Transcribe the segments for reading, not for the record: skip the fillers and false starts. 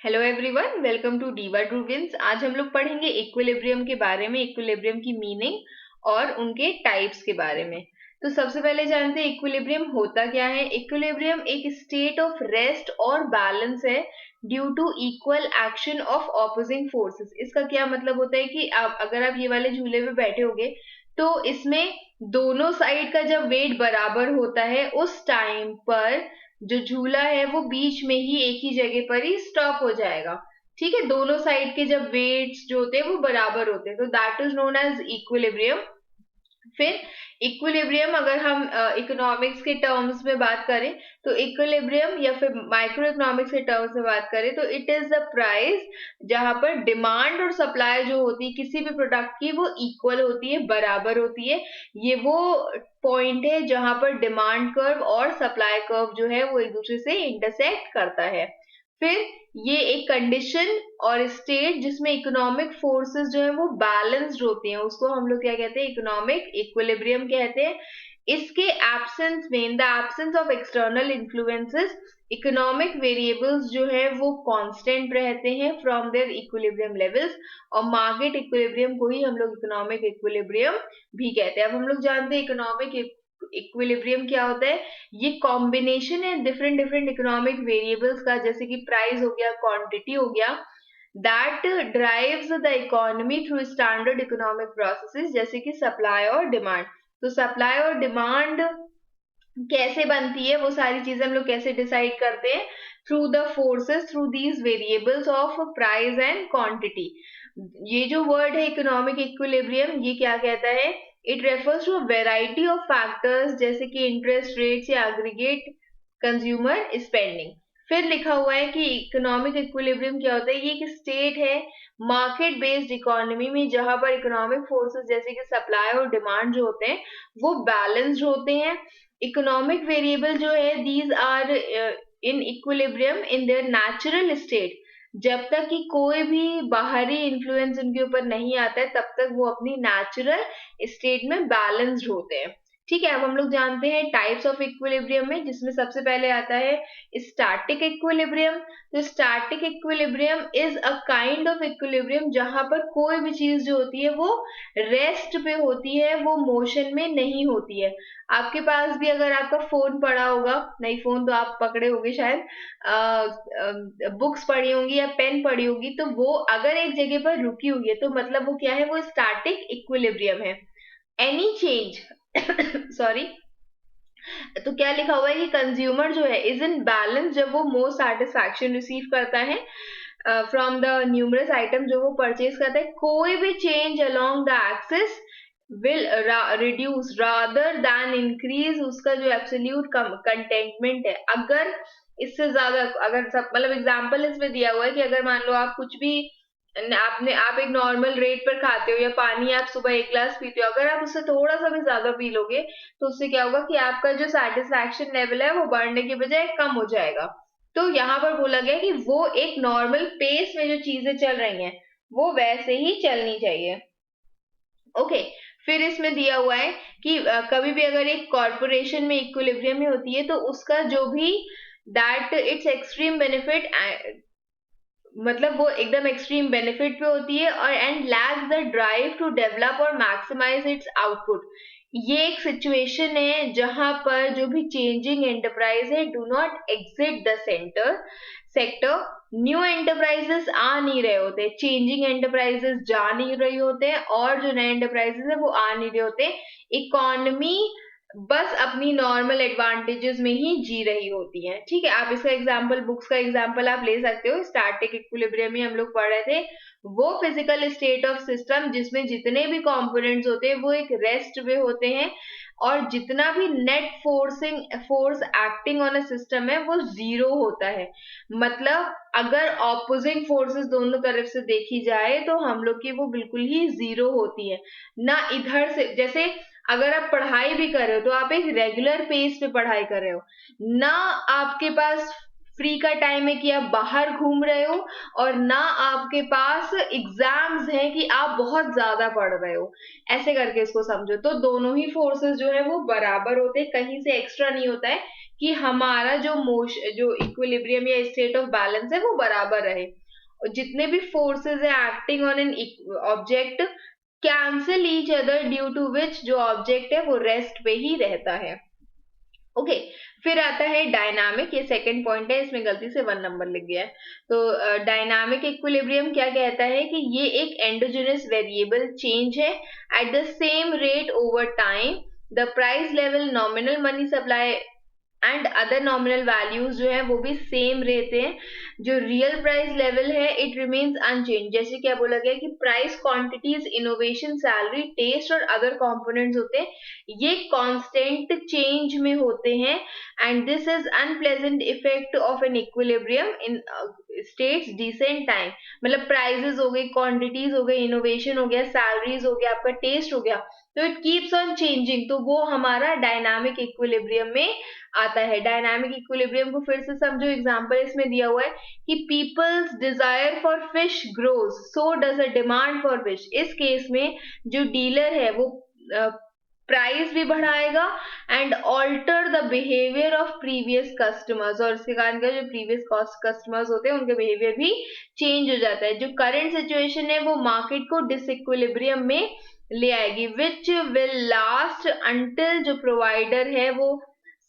Hello everyone, welcome to Diva True Wins. आज हम लोग पढ़ेंगे इक्विलिब्रियम के बारे में, इक्विलिब्रियम की मीनिंग और उनके टाइप्स के बारे में। तो सबसे पहले जानते हैं इक्विलिब्रियम होता क्या है। इक्विलिब्रियम एक स्टेट ऑफ रेस्ट और बैलेंस है due to equal action of opposing forces. इसका क्या मतलब होता है कि अगर आप ये वाले झूले पे बैठे होगे तो इसमें दोनों साइड का जब वेट बराबर होता है उस टाइम पर जो झूला है वो बीच में ही एक ही जगह पर ही स्टॉप हो जाएगा। ठीक है, दोनों साइड के जब वेट्स जो होते हैं वो बराबर होते हैं तो that is known as equilibrium. फिर इक्विलिब्रियम अगर हम इकोनॉमिक्स के टर्म्स में बात करें तो इक्विलिब्रियम या फिर माइक्रो इकोनॉमिक्स के टर्म्स में बात करें तो इट इज द प्राइस जहां पर डिमांड और सप्लाई जो होती है किसी भी प्रोडक्ट की वो इक्वल होती है, बराबर होती है। ये वो पॉइंट है जहां पर डिमांड कर्व और सप्लाई कर्व जो है वो एक दूसरे से इंटरसेक्ट करता है। फिर ये एक कंडीशन और स्टेट जिसमें इकोनॉमिक फोर्सेस जो है वो बैलेंस्ड होती हैं उसको हम लोग क्या कहते हैं, इकोनॉमिक इक्विलिब्रियम कहते हैं। इसके एब्सेंस में, in the absence of external influences, economic variables जो है वो कांस्टेंट रहते हैं फ्रॉम देयर इक्विलिब्रियम लेवल्स, और मार्केट इक्विलिब्रियम को ही हम लोग इकोनॉमिक इक्विलिब्रियम भी कहते हैं। अब हम लोग जानते हैं इकोनॉमिक इक्विलिब्रियम क्या होता है। ये कॉम्बिनेशन है डिफरेंट डिफरेंट इकोनॉमिक वेरिएबल्स का, जैसे कि प्राइस हो गया, क्वांटिटी हो गया, that drives the economy through standard economic processes, जैसे कि सप्लाई और डिमांड। तो सप्लाई और डिमांड कैसे बनती है, वो सारी चीजें हम लोग कैसे डिसाइड करते हैं, through the forces, through these variables of price and quantity. ये जो वर्ड है इकोनॉमिक इक्विलिब्रियम, ये क्या कहता है, it refers to a variety of factors जैसे कि इंटरेस्ट रेट्स या एग्रीगेट कंज्यूमर स्पेंडिंग। फिर लिखा हुआ है कि इकोनॉमिक इक्विलिब्रियम क्या होता है, ये एक स्टेट है मार्केट बेस्ड इकोनॉमी में जहां पर इकोनॉमिक फोर्सेस जैसे कि सप्लाई और डिमांड जो होते हैं वो बैलेंस्ड होते हैं। इकोनॉमिक वेरिएबल जो है these are in equilibrium in their natural state. जब तक कि कोई भी बाहरी इन्फ्लुएंस उनके ऊपर नहीं आता है तब तक वो अपनी नेचुरल स्टेट में बैलेंस्ड होते हैं। ठीक है, अब हम लोग जानते हैं टाइप्स ऑफ इक्विलिब्रियम में, जिसमें सबसे पहले आता है स्टैटिक इक्विलिब्रियम। तो static equilibrium is a kind of equilibrium जहां पर कोई भी चीज जो होती है वो रेस्ट पे होती है, वो मोशन में नहीं होती है। आपके पास भी अगर आपका फोन पड़ा होगा, नहीं फोन तो आप पकड़े होंगे शायद, बुक्स पढ़ी होंगी या पेन पढ़ी होगी, तो वो अगर एक जगह पर रुकी हुई है तो मतलब वो क्या है, वो स्टैटिक इक्विलिब्रियम है। एनी चेंज सॉरी, तो क्या लिखा हुआ है कि कंज्यूमर जो है इज इन बैलेंस जब वो मोस्ट सेटिस्फैक्शन रिसीव करता है फ्रॉम द न्यूमरस आइटम जो वो परचेज करता है। कोई भी change along the axis will reduce rather than increase उसका जो एब्सोल्यूट कंटेंटमेंट है। अगर इससे ज्यादा, अगर सब मतलब एग्जांपल इसमें दिया हुआ है कि अगर मान लो आप कुछ भी आप एक नॉर्मल रेट पर खाते हो या पानी आप सुबह एक गिलास पीते हो, अगर आप उससे थोड़ा सा भी ज्यादा पी लोगे तो उससे क्या होगा कि आपका जो सेटिस्फैक्शन लेवल है वो बढ़ने के बजाय कम हो जाएगा। तो यहाँ पर बोला गया कि वो एक नॉर्मल पेस में जो चीजें चल रही हैं वो वैसे ही चलनी चाहिए। ओके, फिर इसमें दिया हुआ है कि कभी भी अगर एक कॉर्पोरेशन में इक्विलिब्रियम में होती है तो उसका जो भी दैट इट्स एक्सट्रीम बेनिफिट, मतलब वो एकदम एक्सट्रीम बेनिफिट पे होती है, और and lacks the drive to develop और मैक्सिमाइज इट्स आउटपुट। ये एक सिचुएशन है जहां पर जो भी चेंजिंग एंटरप्राइज है do not exit the sector. New enterprises आ नहीं रहे होते, चेंजिंग एंटरप्राइजेस जा नहीं रही होते, और जो नए एंटरप्राइजेस है वो आ नहीं रहे होते। इकोनॉमी बस अपनी नॉर्मल एडवांटेजेस में ही जी रही होती है। ठीक है, आप इसका एग्जांपल, बुक्स का एग्जांपल आप ले सकते हो। स्टैटिक इक्विलिब्रियम में हम लोग पढ़ रहे थे वो फिजिकल स्टेट ऑफ सिस्टम जिसमें जितने भी कंपोनेंट्स होते हैं वो एक रेस्ट में होते हैं, और जितना भी net force acting on a system है वो जीरो होता है। मतलब अगर ऑपोजिंग फोर्सेस दोनों तरफ से देखी जाए तो हम लोग की वो बिल्कुल ही जीरो होती है ना। इधर से जैसे अगर आप पढ़ाई भी कर रहे हो तो आप एक रेगुलर पेस पे पढ़ाई कर रहे हो ना, आपके पास फ्री का टाइम है कि आप बाहर घूम रहे हो, और ना आपके पास एग्जाम्स हैं कि आप बहुत ज्यादा पढ़ रहे हो। ऐसे करके इसको समझो, तो दोनों ही फोर्सेस जो है वो बराबर होते हैं, कहीं से एक्स्ट्रा नहीं होता है कि हमारा जो इक्विलिब्रियम या स्टेट ऑफ बैलेंस है वो बराबर रहे, और जितने भी फोर्सेस है acting on an object cancel each other due to which जो ऑब्जेक्ट है वो रेस्ट पे ही रहता है। ओके फिर आता है डायनामिक, ये सेकंड पॉइंट है, इसमें गलती से 1 नंबर लिख गया है। तो डायनामिक इक्विलिब्रियम क्या कहता है कि ये एक एंडोजेनस वेरिएबल चेंज है at the same rate over time, the price level, nominal money supply and other nominal values जो है वो भी सेम रहते हैं। जो रियल प्राइस लेवल है इट रिमेन्स अनचेंज। जैसे क्या बोला गया कि price, quantities, innovation, salary, taste और अदर कंपोनेंट्स होते हैं, ये कांस्टेंट चेंज में होते हैं। And this is unpleasant effect of an equilibrium in states decent time. मतलब प्राइजेस हो गई, क्वांटिटीज हो गई, इनोवेशन हो गया, सैलरीज हो गया, आपका टेस्ट हो गया, तो इट कीप्स ऑन चेंजिंग, तो वो हमारा डायनामिक इक्विलिब्रियम में आता है। डायनामिक इक्विलिब्रियम को फिर से समझो, एग्जांपल इसमें दिया हुआ है कि people's desire for fish grows so does a demand for fish. इस केस में जो डीलर है वो प्राइस भी बढ़ाएगा and alter the behaviour of previous customers, और इसके कारण जो प्रीवियस कस्टमर्स होते हैं उनके बिहेवियर भी चेंज हो जाता है। जो करंट सिचुएशन है वो मार्केट को डिसइक्विलिब्रियम में ले आएगी, विच विल लास्ट अंटिल जो प्रोवाइडर है वो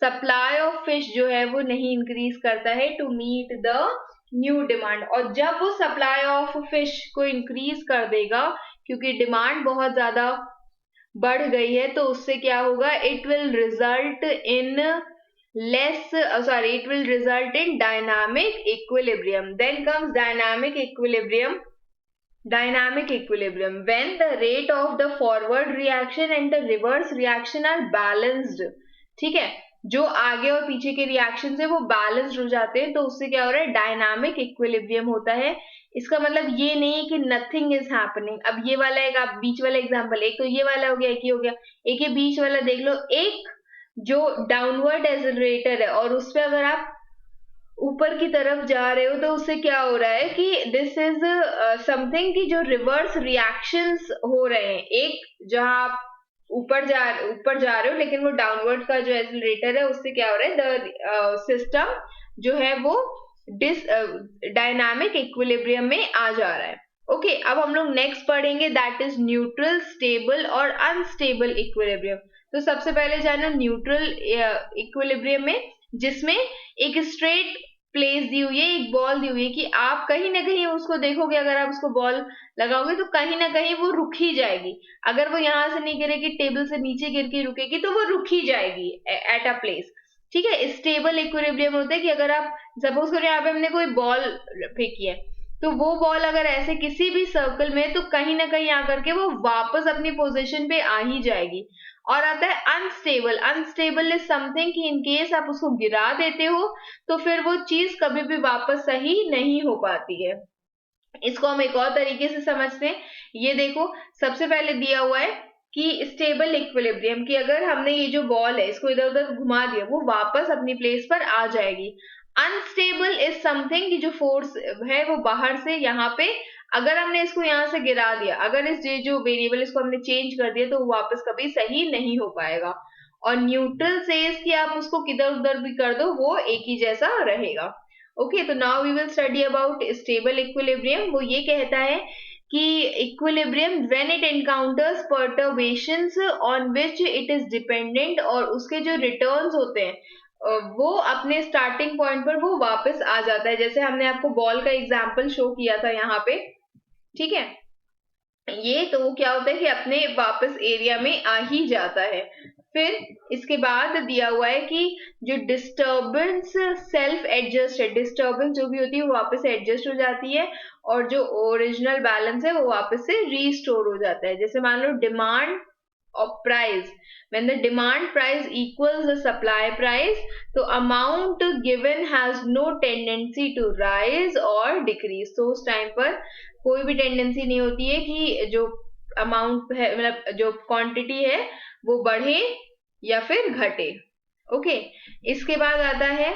सप्लाई ऑफ फिश जो है वो नहीं इंक्रीज करता है to meet the new demand. और जब वो सप्लाई ऑफ फिश को इंक्रीज कर देगा क्योंकि डिमांड बहुत ज्यादा बढ़ गई है, तो उससे क्या होगा, it will result in dynamic equilibrium. Then comes dynamic equilibrium. Dynamic equilibrium when the rate of the forward reaction and the reverse reaction are balanced। ठीक है, जो आगे और पीछे के रिएक्शन है वो बैलेंस्ड हो जाते हैं, तो उससे क्या हो रहा है, डायनामिक इक्विलिब्रियम होता है। इसका मतलब ये नहीं कि नथिंग इज हैपनिंग। अब ये वाला एक, आप बीच वाला एग्जांपल, एक तो ये वाला हो गया, एक ये हो गया, एक ये बीच वाला देख लो, एक जो डाउनवर्ड एक्सेलरेटर है और उस पर अगर आप ऊपर की तरफ जा रहे हो तो उससे क्या हो रहा है कि दिस इज समथिंग कि जो रिवर्स रिएक्शंस हो रहे हैं, एक जहां आप ऊपर जा रहे हो लेकिन वो डाउनवर्ड का जो एक्सेलरेटर है उससे क्या हो रहा है, द सिस्टम जो है वो डायनामिक इक्विलिब्रियम में आ जा रहा है। ओके अब हम लोग नेक्स्ट पढ़ेंगे, दैट इज न्यूट्रल, स्टेबल और अनस्टेबल इक्विलिब्रियम। तो सबसे पहले जानो न्यूट्रल इक्विलिब्रियम में, जिसमें एक स्ट्रेट प्लेस दी हुई है, एक बॉल दी हुई है कि आप कहीं ना कहीं उसको देखोगे, अगर आप उसको बॉल लगाओगे तो कहीं ना कहीं वो रुक ही जाएगी। अगर वो यहां से नहीं गिरेगी, टेबल से नीचे गिर के रुकेगी तो वो रुक ही जाएगी एट अ प्लेस। ठीक है, स्टेबल इक्विलिब्रियम होता है कि अगर आप सपोज करो यहाँ पे हमने कोई बॉल फेंकी है, तो वो बॉल अगर ऐसे किसी भी सर्कल में, तो कहीं ना कहीं आकर के वो वापस अपनी पोजीशन पे आ ही जाएगी। और आता है अनस्टेबल। अनस्टेबल इज समथिंग कि इन केस आप उसको गिरा देते हो तो फिर वो चीज कभी भी वापस सही नहीं हो पाती है। इसको हम एक और तरीके से समझते हैं, ये देखो सबसे पहले दिया हुआ है कि स्टेबल इक्विलिब्रियम की अगर हमने ये जो बॉल है इसको इधर उधर घुमा दिया, वो वापस अपनी प्लेस पर आ जाएगी। अनस्टेबल इज समथिंग कि जो फोर्स है वो बाहर से यहाँ पे, अगर हमने इसको यहाँ से गिरा दिया, अगर इस जो वेरिएबल इसको हमने चेंज कर दिया, तो वो वापस कभी सही नहीं हो पाएगा। और न्यूट्रल सेज कि आप उसको किधर उधर भी कर दो वो एक ही जैसा रहेगा। ओके तो now we will study about stable equilibrium. वो ये कहता है कि equilibrium when it encounters perturbations on which it is dependent, और उसके जो रिटर्न्स होते हैं वो अपने स्टार्टिंग पॉइंट पर वो वापस आ जाता है। जैसे हमने आपको बॉल का एग्जांपल शो किया था यहाँ पे, ठीक है, ये तो क्या होता है कि अपने वापस एरिया में आ ही जाता है। फिर इसके बाद दिया हुआ है कि जो डिस्टर्बेंस सेल्फ एडजस्ट है, डिस्टर्बेंस जो भी होती है वो वापस से एडजस्ट हो जाती है, और जो ओरिजिनल बैलेंस है वो वापस से रीस्टोर हो जाता है। जैसे मान लो demand of price, when the demand price equals the supply price, तो amount given has no tendency to rise or decrease। तो उस टाइम पर कोई भी टेंडेंसी नहीं होती है कि जो अमाउंट है, मतलब जो क्वांटिटी है वो बढ़े या फिर घटे। ओके इसके बाद आता है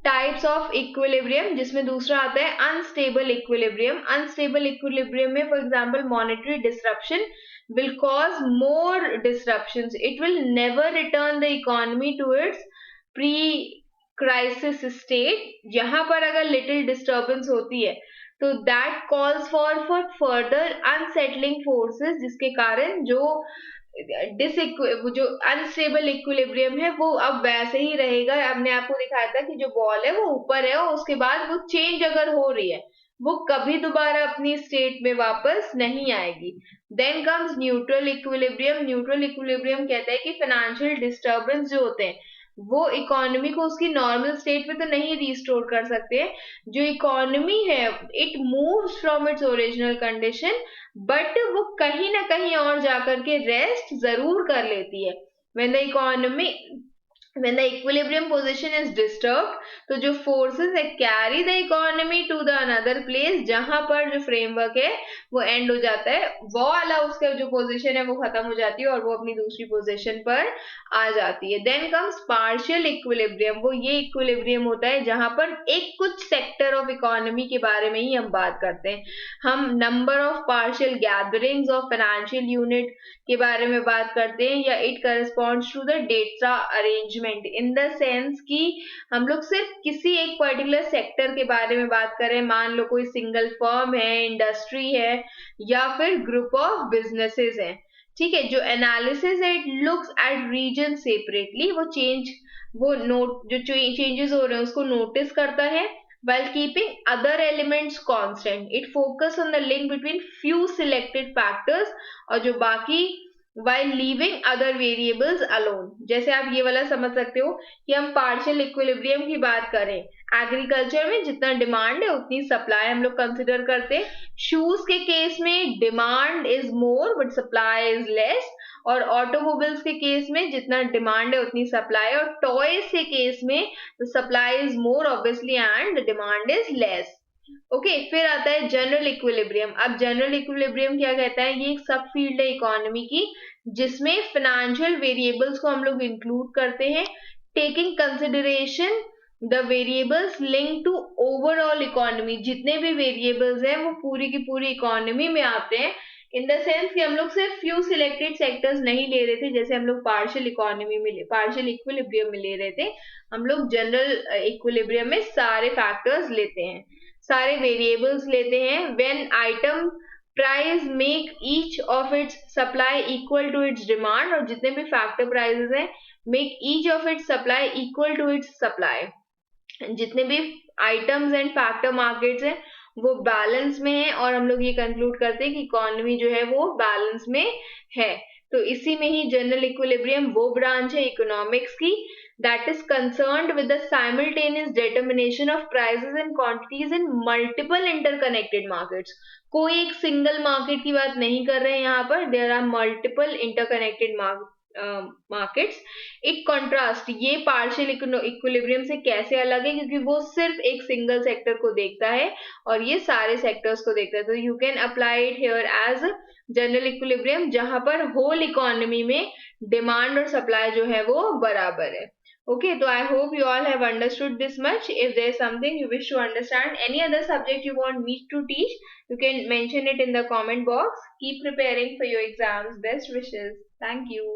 टाइप्स ऑफ इक्विलिब्रियम, जिसमें दूसरा आता है अनस्टेबल इक्विलिब्रियम। अनस्टेबल इक्विलिब्रियम में for example monetary disruption will cause more disruptions, it will never return the economy to its pre crisis state, जहां पर अगर लिटिल डिस्टर्बेंस होती है तो that calls for further unsettling forces, जिसके कारण जो जो अनस्टेबल इक्विलिब्रियम है वो अब वैसे ही रहेगा। हमने आपको दिखाया था कि जो बॉल है वो ऊपर है और उसके बाद वो चेंज अगर हो रही है वो कभी दोबारा अपनी स्टेट में वापस नहीं आएगी। Then comes neutral equilibrium. Neutral equilibrium कहता है कि फाइनेंशियल डिस्टर्बेंस जो होते हैं वो इकोनॉमी को उसकी नॉर्मल स्टेट में तो नहीं रिस्टोर कर सकते। जो इकोनॉमी है it moves from its original condition, but वो कहीं ना कहीं और जाकर के रेस्ट जरूर कर लेती है। when the equilibrium position is disturbed, तो जो forces है carry the economy to the another place, जहां पर जो framework है वो end हो जाता है, वो वाला उसका जो position है वो खत्म हो जाती है और वो अपनी दूसरी position पर आ जाती है। then comes partial equilibrium। वो ये equilibrium होता है जहां पर एक कुछ sector of economy के बारे में ही हम बात करते हैं। हम number of partial gatherings of financial unit के बारे में बात करते हैं, या it corresponds to the data arrangement in the sense कि हम लोग सिर्फ किसी एक पर्टिकुलर सेक्टर के बारे में बात करें। मान लो कोई सिंगल फर्म है, इंडस्ट्री है, या फिर ग्रुप ऑफ बिजनेसेस हैं। ठीक है, जो एनालिसिस है it looks at reason separately. वो नोट जो चेंजेस हो रहे हैं उसको नोटिस करता है while keeping other elements constant. It focus on the link between few selected factors और जो बाकी while leaving other variables alone। जैसे आप ये वाला समझ सकते हो कि हम पार्शियल इक्विलिब्रियम की बात करें, एग्रीकल्चर में जितना डिमांड है उतनी सप्लाई हम लोग कंसिडर करते हैं। शूज के केस में demand is more but supply is less, और ऑटोमोबाइल्स के केस में जितना डिमांड है उतनी सप्लाई, और टॉयज के केस में supply is more obviously and demand is less. Okay, फिर आता है जनरल इक्विलिब्रियम। अब जनरल इक्विलिब्रियम क्या कहता है, ये एक सब फील्ड है इकोनॉमी की जिसमें फाइनेंशियल वेरिएबल्स को हम लोग इंक्लूड करते हैं, taking consideration the variables link to overall economy. जितने भी वेरिएबल्स हैं वो पूरी की पूरी इकोनॉमी में आते हैं, इन द सेंस कि हम लोग सिर्फ फ्यू सिलेक्टेड सेक्टर्स नहीं ले रहे थे जैसे हम लोग पार्शियल इक्विलिब्रियम में ले रहे थे। हम लोग जनरल इक्विलिब्रियम में सारे फैक्टर्स लेते हैं, सारे वेरिएबल्स लेते हैं। When item price make each of its supply equal to its demand, और जितने भी फैक्टर प्राइसेस हैं make each of its supply equal to its supply. जितने भी आइटम्स एंड फैक्टर मार्केट्स हैं वो बैलेंस में है, और हम लोग ये कंक्लूड करते हैं कि इकोनॉमी जो है वो बैलेंस में है। तो इसी में ही जनरल इक्विलिब्रियम वो ब्रांच है इकोनॉमिक्स की that is concerned with the simultaneous determination of prices and quantities in multiple interconnected markets। कोई एक सिंगल मार्केट की बात नहीं कर रहे हैं यहाँ पर, there are multiple interconnected markets. एक कॉन्ट्रास्ट, ये पार्शियल इक्विलिब्रियम से कैसे अलग है, क्योंकि वो सिर्फ एक सिंगल सेक्टर को देखता है और ये सारे सेक्टर्स को देखता है। तो you can apply it here as general equilibrium, जहां पर होल इकोनॉमी में डिमांड और सप्लाई जो है वो बराबर है। Okay, so I hope you all have understood this much. If there is something you wish to understand, any other subject you want me to teach, you can mention it in the comment box. Keep preparing for your exams. Best wishes. Thank you.